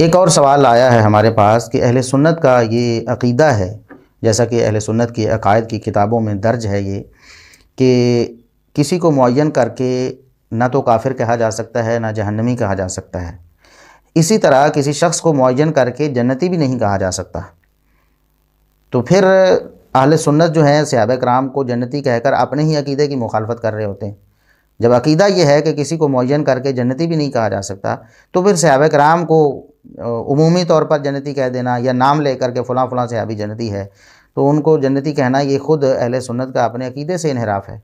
एक और सवाल आया है हमारे पास कि अहले सुन्नत का ये अक़ीदा है, जैसा कि अहले सुन्नत की अक़ायद की किताबों में दर्ज है ये, कि किसी को मुअय्यन करके ना तो काफिर कहा जा सकता है, ना जहन्नमी कहा जा सकता है। इसी तरह किसी शख्स को मुअय्यन करके जन्नती भी नहीं कहा जा सकता। तो फिर अहले सुन्नत जो हैं सहाबा किराम को जन्नती कहकर अपने ही अक़ीदे की मुखालफत कर रहे होते हैं। जब अक़ीदा ये है कि किसी को मुअय्यन करके जन्नती भी नहीं कहा जा सकता, तो फिर सहाबा किराम को उमूमी तौर पर जन्नती कह देना या नाम लेकर के फ़लाँ फ़लाँ सहाबी जन्नती है, तो उनको जन्नती कहना ये ख़ुद अहले सुन्नत का अपने अक़ीदे से इन्हिराफ़ है।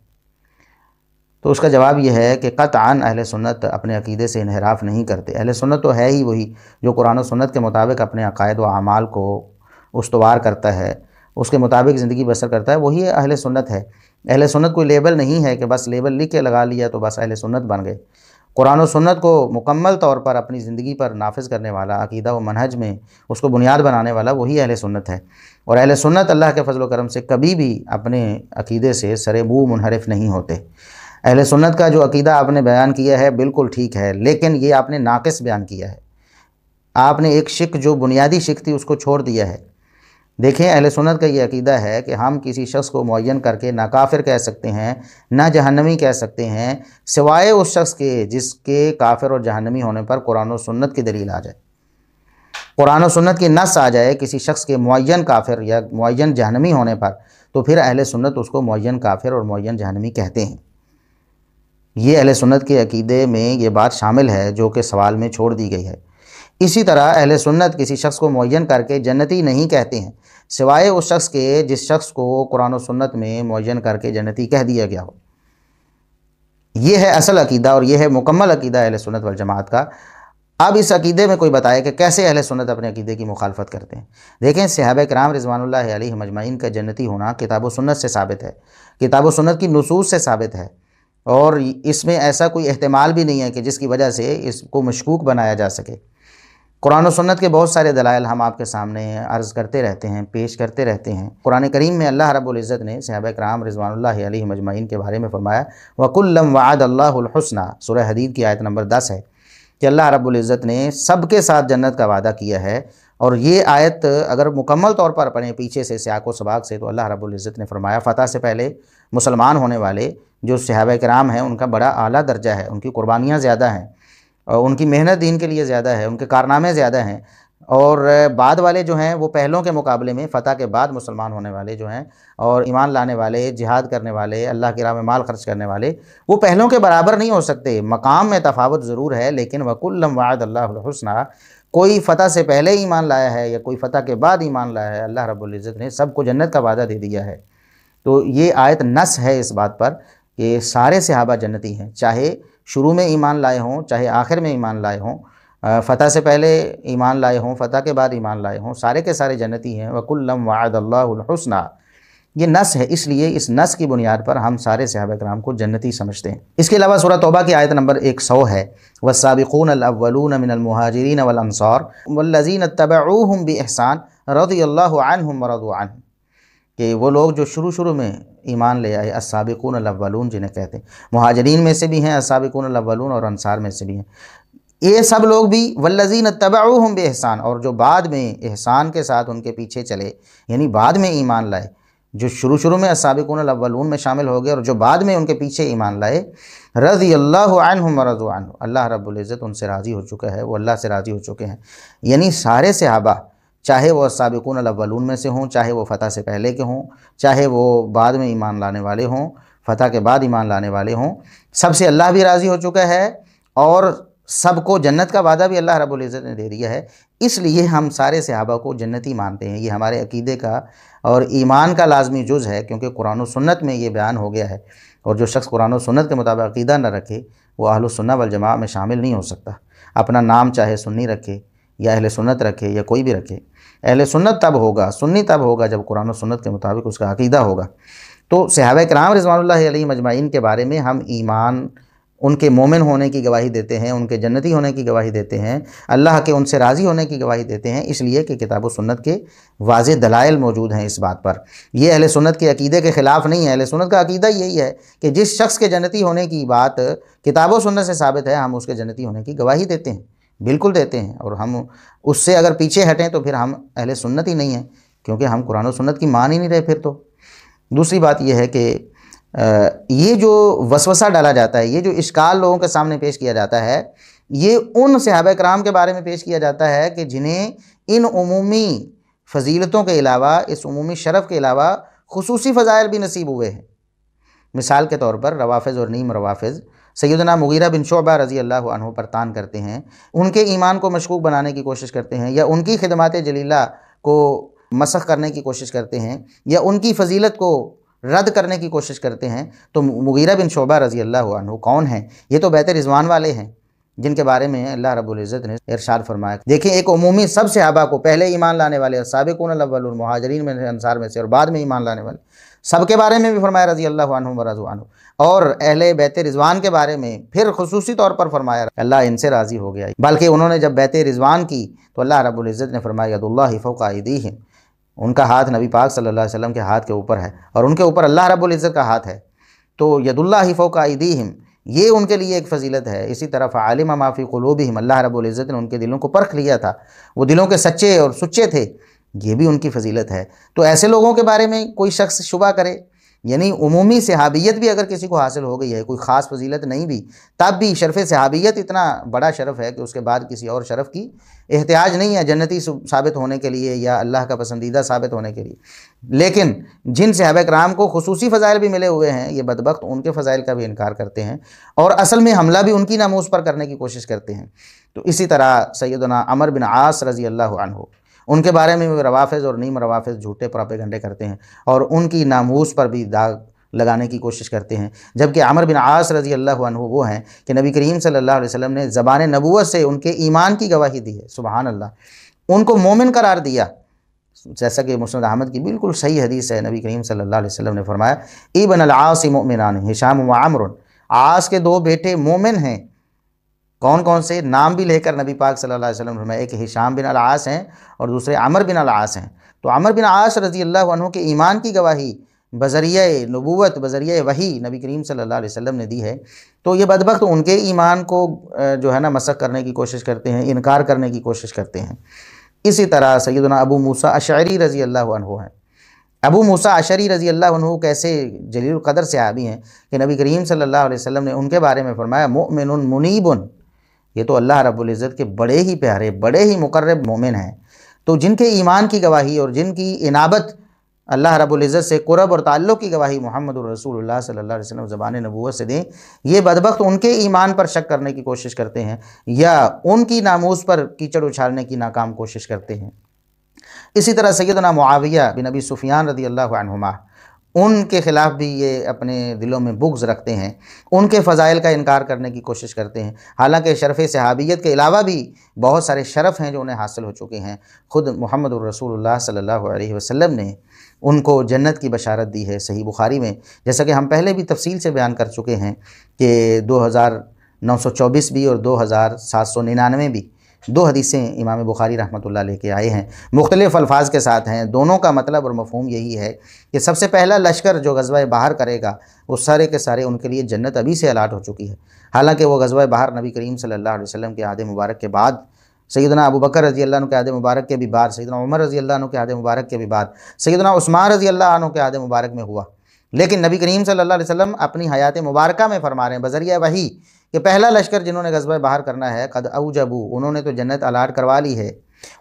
तो उसका जवाब यह है कि क़त्अन अहले सुन्नत अपने अक़ीदे से इन्हिराफ़ नहीं करते। अहले सुन्नत तो है ही वही जो कुरान और सुन्नत के मुताबिक अपने अक़ायद व अमाल को उस्तवार करता है, उसके मुताबिक ज़िंदगी बसर करता है, वही अहले सुन्नत है। अहले सुन्नत कोई लेबल नहीं है कि बस लेबल लिख के लगा लिया तो बस अहले सुन्नत बन गए। कुरान और सुन्नत को मुकम्मल तौर पर अपनी ज़िंदगी पर नाफिज़ करने वाला, अक़ीदा व मनहज में उसको बुनियाद बनाने वाला वही अहले सुन्नत है। और अहले सुन्नत अल्लाह के फ़ज़ल व करम से कभी भी अपने अक़ीदे से सरे मुँह मुनहरिफ नहीं होते। अहले सुन्नत का जो अक़ीदा आपने बयान किया है बिल्कुल ठीक है, लेकिन ये आपने नाक़िस बयान किया है। आपने एक शिक जो बुनियादी शिक थी उसको छोड़ दिया है। देखें, अहले सुन्नत का ये अक़ीदा है कि हम किसी शख्स को मुअय्यन करके ना काफिर कह सकते हैं, ना जहन्नमी कह सकते हैं, सिवाय उस शख्स के जिसके काफिर और जहन्नमी होने पर कुरान और सुन्नत की दलील आ जाए, कुरान और सुन्नत की नस आ जाए किसी शख्स के मुअय्यन काफिर या मुअय्यन जहन्नमी होने पर, तो फिर अहले सुन्नत उसको मुअय्यन काफिर और मुअय्यन जहन्नमी कहते हैं। ये अहले सुन्नत के अक़ीदे में ये बात शामिल है जो कि सवाल में छोड़ दी गई है। इसी तरह अहले सुन्नत किसी शख्स को मुअय्यन करके जन्नती नहीं कहते हैं, सिवाय उस शख्स के जिस शख्स को कुरान और सुन्नत में मुअय्यन करके जन्नती कह दिया गया हो। ये है असल अक़ीदा और ये है मुकम्मल अक़ीदा अहले सुन्नत वल जमात का। अब इस अक़ीदे में कोई बताए कि कैसे अहले सुन्नत अपने अक़ीदे की मुखालफत करते हैं। देखें, सहाबा किराम रिज़वानुल्लाहि अलैहिम अजमईन का जन्नती होना किताब व सुन्नत से साबित है, किताब व सुन्नत की नुसूस से साबित है, और इसमें ऐसा कोई एहतिमाल भी नहीं है कि जिसकी वजह से इसको मशकूक बनाया जा सके। कुरान और सुन्नत के बहुत सारे दलाइल हम आपके सामने अर्ज़ करते रहते हैं, पेश करते रहते हैं। कुरान करीम में अल्लाह रब्बुल इज़्ज़त ने सहाबा किराम रिज़वानुल्लाहि अलैहिम अजमईन के बारे में फरमाया, वकुल्लम वअदल्लाहुल हुस्ना, सूरह हदीद की आयत नंबर 10 है कि अल्लाह रब्बुल इज़्ज़त ने सबके साथ जन्नत का वादा किया है। और ये आयत अगर मुकम्मल तौर पर पढ़ें पीछे से सियाक़ो सबाक़ से, तो अल्लाह रब्बुल इज़्ज़त ने फरमाया फ़तह से पहले मुसलमान होने वाले जो सहाबा किराम हैं उनका बड़ा आला दर्जा है, उनकी कुर्बानियाँ ज़्यादा हैं और उनकी मेहनत दीन के लिए ज़्यादा है, उनके कारनामे ज़्यादा हैं। और बाद वाले जो हैं वो पहलों के मुकाबले में फ़तह के बाद मुसलमान होने वाले जो हैं और ईमान लाने वाले, जिहाद करने वाले, अल्लाह की राह में माल खर्च करने वाले, वो पहलों के बराबर नहीं हो सकते। मकाम में तफावत ज़रूर है, लेकिन वकुल्लम वअदल्लाहुल हुस्ना, कोई फ़तह से पहले ईमान लाया है या कोई फ़तह के बाद ईमान लाया है, अल्लाह रब्बुल इज़्ज़त ने सबको जन्नत का वादा दे दिया है। तो ये आयत नस है इस बात पर कि सारे सहाबा जन्नती हैं, चाहे शुरू में ईमान लाए हों, चाहे आखिर में ईमान लाए हों, फ़तह से पहले ईमान लाए हों, फ़तह के बाद ईमान लाए हों, सारे के सारे जन्नती हैं। वकुल्लम वअदल्लाहुल हुस्ना, ये नस है, इसलिए इस नस की बुनियाद पर हम सारे सहाबा किराम को जन्नती समझते हैं। इसके अलावा सूरह तौबा की आयत नंबर 100 है, वस्साबिक़ूनल अव्वलून मिनल मुहाजिरीन वल अंसार वल्लज़ीना तबअूहुम बिइहसान रज़ियल्लाहु अन्हुम व रज़ू अन्हु, कि वो लोग जो शुरू में ईमान ले आए, अस्साबिक़ूनल अव्वलून जिन्हें कहते हैं, मुहाजिरीन में से भी हैं अस्साबिक़ूनल अव्वलून और अंसार में से भी हैं, ये सब लोग भी वल्लज़ीना तबअूहुम बिइहसान, और जो बाद में एहसान के साथ उनके पीछे चले, यानी बाद में ईमान लाए, जो शुरू में अस्साबिक़ूनल अव्वलून में शामिल हो गए और जो बाद में उनके पीछे ईमान लाए, रज़ियल्लाहु अन्हुम व रज़ू अन्हु, अल्लाह रब्बुल इज़्ज़त उनसे राज़ी हो चुका है, वो अल्लाह से राज़ी हो चुके हैं। यानी सारे सहाबा, चाहे वो अस्साबिक़ूनल अव्वलून में से हों, चाहे वो फ़तह से पहले के हों, चाहे वो बाद में ईमान लाने वाले हों, फ़तह के बाद ईमान लाने वाले हों, सबसे अल्लाह भी राज़ी हो चुका है और सबको जन्नत का वादा भी अल्लाह रब्बुल इज़्ज़त ने दे दिया है। इसलिए हम सारे सहाबा को जन्नती मानते हैं। ये हमारे अक़ीदे का और ईमान का लाज़मी जुज़ है, क्योंकि कुरान और सुन्नत में ये बयान हो गया है। और जो शख्स कुरान और सुन्नत के मुताबिक अक़ीदा न रखे वो अहलुस सुन्नह वल जमाअह में शामिल नहीं हो सकता। अपना नाम चाहे सुन्नी रखे या अहले सुन्नत रखे या कोई भी रखे, अहले सुन्नत तब होगा, सुन्नी तब होगा जब कुरान और सुन्नत के मुताबिक उसका अक़ीदा होगा। तो सहाबा किराम रिज़वानुल्लाहि अलैहिम अजमईन के बारे में हम ईमान, उनके मोमिन होने की गवाही देते हैं, उनके जन्नती होने की गवाही देते हैं, अल्लाह के उनसे राज़ी होने की गवाही देते हैं, इसलिए कि किताब व सुन्नत के वाज़ेह दलाइल मौजूद हैं इस बात पर। ये अहले सुन्नत के अक़ीदे के ख़िलाफ़ नहीं है। अहले सुन्नत का अक़ीदा यही है कि जिस शख्स के जन्नती होने की बात किताब व सुन्नत से साबित है, हम उसके जन्नती होने की गवाही देते हैं। बिल्कुल देते हैं। और हम उससे अगर पीछे हटें तो फिर हम अहले सुन्नत ही नहीं हैं, क्योंकि हम कुरान और सुन्नत की मान ही नहीं रहे फिर तो। दूसरी बात यह है कि ये जो वसवसा डाला जाता है, ये जो इश्काल लोगों के सामने पेश किया जाता है, ये उन सहाबा कराम के बारे में पेश किया जाता है कि जिन्हें इन उमूमी फ़जीलतों के अलावा, इस उमूमी शरफ़ के अलावा खुसूसी फ़ज़ाइल भी नसीब हुए हैं। मिसाल के तौर पर रवाफ़िज़ और नीम रवाफ़िज़ सैयदना मुगीरा बिन शुअबा रज़ी अल्लाह अन्हु पर तान करते हैं, उनके ईमान को मशकूक बनाने की कोशिश करते हैं, या उनकी खिदमात जलीला को मसख़ करने की कोशिश करते हैं, या उनकी फ़जीलत को रद्द करने की कोशिश करते हैं। तो मुगीरा बिन शुअबा रज़ी अल्लाह अन्हु कौन हैं? ये तो बैत रिज़वान वाले हैं, जिनके बारे में अल्लाह रब्बुल इज़्ज़त ने इरशाद फरमाया। देखिए, एक उमूमी सब सहाबा को, पहले ईमान लाने वाले साबिक़ून अव्वलून मुहाजिरीन में अंसार में से और बाद में ईमान लाने वाले सबके बारे में भी फरमाया रज़ी अल्लाह अन्हुम व रज़ू अन्हु, और अहले बैत रिज़वान के बारे में फिर खुसूसी तौर पर फरमाया अल्लाह इनसे राज़ी हो गया। बल्कि उन्होंने जब बैत रिज़वान की तो अल्लाह रब्बुल इज़्ज़त ने फरमाया यदुल्लाहि फ़ौक़ अयदीहिम, उनका हाथ नबी पाक सल्लल्लाहु अलैहि वसल्लम के हाथ के ऊपर है और उनके ऊपर अल्लाह रब्बुल इज़्ज़त का हाथ है। तो यदुल्लाहि फ़ौक़ अयदीहिम, ये उनके लिए एक फ़जीलत है। इसी तरह फ़अलिम मा फ़ी क़ुलूबिहिम, अल्लाह रब्बुल इज़्ज़त ने उनके दिलों को परख लिया था, वो दिलों के सच्चे और सुच्चे थे, ये भी उनकी फ़जीलत है। तो ऐसे लोगों के बारे में कोई शख्स शुबा करे, यानी उमूमी सहाबियत भी अगर किसी को हासिल हो गई है, कोई ख़ास फ़जीलत नहीं भी, तब भी शरफ़ सहाबियत इतना बड़ा शरफ़ है कि उसके बाद किसी और शरफ़ की एहतियाज नहीं है जन्नती साबित होने के लिए या अल्लाह का पसंदीदा साबित होने के लिए। लेकिन जिन सहाबा कराम को खुसूसी फ़ज़ाइल भी मिले हुए हैं, ये बदबख्त उनके फ़ज़ाइल का भी इनकार करते हैं और असल में हमला भी उनकी नामूस पर करने की कोशिश करते हैं। तो इसी तरह सैयदना अमर बिन आस रज़ी अल्लाह अन्हु, उनके बारे में भी रवाफ़िज़ और नीम रवाफ़िज़ झूठे प्रोपेगंडे करते हैं और उनकी नामूस पर भी दाग लगाने की कोशिश करते हैं। जबकि अमर बिन आस रज़ी अल्लाह अन्हु वो हैं कि नबी करीम सल्लल्लाहु अलैहि वसल्लम ने ज़बान नबुव्वत से उनके ईमान की गवाही दी है। सुबहान अल्लाह, उनको मोमिन करार दिया। जैसा कि मुस्नद अहमद की बिल्कुल सही हदीस है, नबी करीम सल्लल्लाहु अलैहि वसल्लम ने फरमाया इब्न अल-आस मुमिनान हिशाम व अम्र, आस के दो बेटे मोमिन हैं। कौन कौन से? नाम भी लेकर नबी पाक सल्लल्लाहु अलैहि वसल्लम ने फरमाया, एक हिशाम बिन अल-आस हैं और दूसरे अमर बिन अल-आस हैं। तो अमर बिन आस रज़ी अल्लाह अन्हु के ईमान की गवाही बज़रिया नबूवत, बज़रिया वही नबी करीम सल्लल्लाहु अलैहि वसल्लम ने दी है। तो ये बदबख्त उनके ईमान को जो है ना मसख़ करने की कोशिश करते हैं, इनकार करने की कोशिश करते हैं। इसी तरह सैयदना अबू मूसा अशअरी रज़ी अल्लाह अन्हु हैं। अबू मूसा अशअरी रज़ी अल्लाह अन्हु कैसे जलील क़दर सहाबी हैं कि नबी करीम सल्लल्लाहु अलैहि वसल्लम ने उनके बारे में फरमाया मुमिनुन मुनीबुन, ये तो अल्लाह रब्बुल इज़्ज़त के बड़े ही प्यारे, बड़े ही मुक़र्रब मोमिन हैं। तो जिनके ईमान की गवाही और जिनकी इनाबत अल्लाह रब्बुल इज़्ज़त से क़ुरब और ताल्लुक़ की गवाही मुहम्मदुर रसूलुल्लाह सल्लल्लाहु अलैहि वसल्लम ज़बान नबुव्वत से दें, ये बदबख्त उनके ईमान पर शक करने की कोशिश करते हैं या उनकी नामूस पर कीचड़ उछालने की नाकाम कोशिश करते हैं। इसी तरह सैयदना मुआविया बिन अबी सुफ़ियान रज़ी अल्लाहु अन्हुमा, उनके ख़िलाफ़ भी ये अपने दिलों में बुग़्ज़ रखते हैं, उनके फ़ज़ाइल का इनकार करने की कोशिश करते हैं। हालांकि शरफ़ सहाबियत के अलावा भी बहुत सारे शरफ़ हैं जो उन्हें हासिल हो चुके हैं। ख़ुद मुहम्मदुर रसूलुल्लाह सल्लल्लाहु अलैहि वसल्लम ने उनको जन्नत की बशारत दी है सही बुखारी में, जैसा कि हम पहले भी तफसील से बयान कर चुके हैं कि 2924 भी और 2799 भी दो हदीसें इमाम बुखारी रहमतुल्लाह लेके आए हैं, मुख्तलिफ़ अल्फाज के साथ हैं। दोनों का मतलब और मफ़हूम यही है कि सबसे पहला लश्कर जो ग़ज़वा बहर करेगा वो सारे के सारे उनके लिए जन्नत अभी से अलाट हो चुकी है। हालांकि वो ग़ज़वा बहर नबी करीम सल्लल्लाहु अलैहि वसल्लम के आहद मुबारक के बाद, सैयदना अबू बकर रज़ी अल्लाह अन्हु के आहद मुबारक के भी बाद, सैयदना उमर रज़ी अल्लाह अन्हु के आहद मुबारक के भी बाद, सैयदना उस्मान रज़ी अल्लाह अन्हु के आहद मुबारक में हुआ। लेकिन नबी करीम सल्लल्लाहु अलैहि वसल्लम अपनी हयात मुबारका में फरमा रहे हैं बज़रिया वही कि पहला लश्कर जिन्होंने ग़ज़वा बहर करना है क़द औजबू, उन्होंने तो जन्नत अलाट करवा ली है,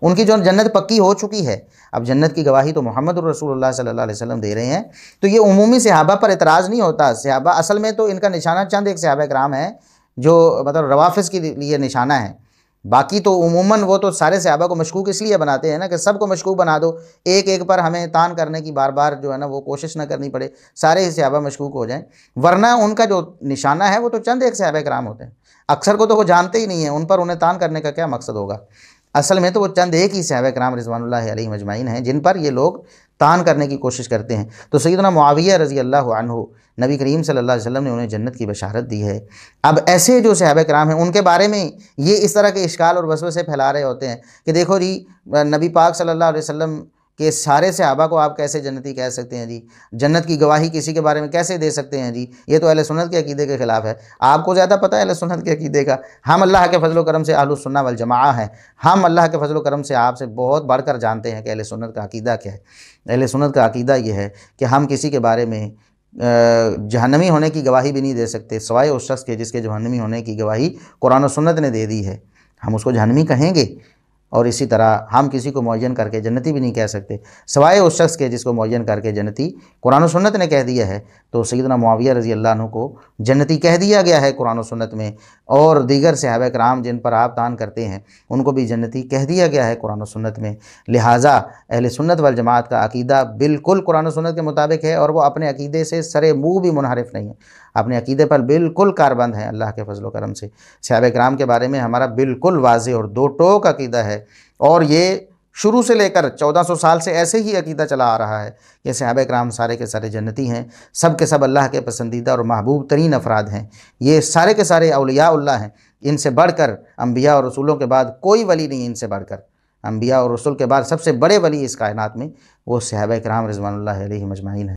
उनकी जो जन्नत पक्की हो चुकी है। अब जन्नत की गवाही तो मुहम्मदुर रसूलुल्लाह सल्लल्लाहु अलैहि वसल्लम दे रहे हैं, तो ये उमूमी सहाबा पर एतराज़ नहीं होता। सहाबा असल में तो इनका निशाना चंद एक सहाबा कराम है जो मतलब रवाफ़िज़ के लिए निशाना है, बाकी तो उमूमन वो तो सारे सहाबा को मशकूक इसलिए बनाते हैं ना कि सबको मशकूक बना दो, एक एक पर हमें तान करने की बार बार जो है ना वो कोशिश ना करनी पड़े, सारे ही सहाबा मशकूक हो जाएं। वरना उनका जो निशाना है वो तो चंद एक सहाबा कराम होते हैं, अक्सर को तो वो जानते ही नहीं है, उन पर उन्हें तान करने का क्या मकसद होगा। असल में तो वो चंद एक ही सहाबा कराम रिज़वानुल्लाहि अलैहिम अजमाइन हैं जिन पर ये लोग तान करने की कोशिश करते हैं। तो सैयदना मुआविया रज़ी अल्लाह अन्हु, नबी करीम सल्लल्लाहु अलैहि वसल्लम ने उन्हें जन्नत की बशारत दी है। अब ऐसे जो सहाबा कराम हैं उनके बारे में ये इस तरह के इश्काल और वसवसे फैला रहे होते हैं कि देखो जी नबी पाक सल्लल्लाहु अलैहि वसल्लम कि सारे सहाबा को आप कैसे जन्नती कह सकते हैं जी, जन्नत की गवाही किसी के बारे में कैसे दे सकते हैं जी, ये तो अहले सुन्नत के अकीदे के ख़िलाफ़ है। आपको ज़्यादा पता है अहले सुन्नत के अकीदे का। हम अल्लाह के फजल करम से अहलुस सुन्नह वल जमाअह हैं। हम अल्लाह के फजल करम से आपसे बहुत बढ़कर जानते हैं कि अहले सुन्नत का अकीदा क्या है। अहले सुन्नत का अकीदा ये है कि हम किसी के बारे में जहन्नमी होने की गवाही भी नहीं दे सकते सिवाय उस शख्स के जिसके जहन्नमी होने की गवाही कुरान और सुन्नत ने दे दी है, हम उसको जहन्नमी कहेंगे। और इसी तरह हम किसी को मुअय्यन करके जन्नती भी नहीं कह सकते सिवाय उस शख्स के जिसको मुअय्यन करके जन्नती कुरान और सुन्नत ने कह दिया है। तो सैयदना मुआविया रज़ी अल्लाह अन्हु को जन्नती कह दिया गया है कुरान और सुन्नत में, और दीगर सहाबा किराम जिन पर आप तान करते हैं उनको भी जन्नती कह दिया गया है कुरान और सुन्नत में। लिहाजा अहले सुन्नत वल जमात का अकीदा बिल्कुल कुरान और सुन्नत के मुताबिक है, और वो अपने अकीदे से सरे मुँह भी मुनहरिफ नहीं है, अपने अकीदे पर बिल्कुल कारबंद है अल्लाह के फजल करम से। सहाबा किराम के बारे में हमारा बिल्कुल वाज़ेह और दो टोक अकीदा है, और ये शुरू से लेकर 1400 साल से ऐसे ही अकीदा चला आ रहा है कि सहाबा किराम सारे के सारे जन्नती हैं, सब के सब अल्लाह के पसंदीदा और महबूब तरीन अफराद हैं। ये सारे के सारे औलिया-उल्लाह हैं, इनसे बढ़कर अम्बिया और रसूलों के बाद कोई वली नहीं, इनसे बढ़कर अम्बिया और रसूल के बाद सबसे बड़े वली इस कायनात में वो सहाबा किराम रिज़वानुल्लाह अलैहिम अजमाइन हैं।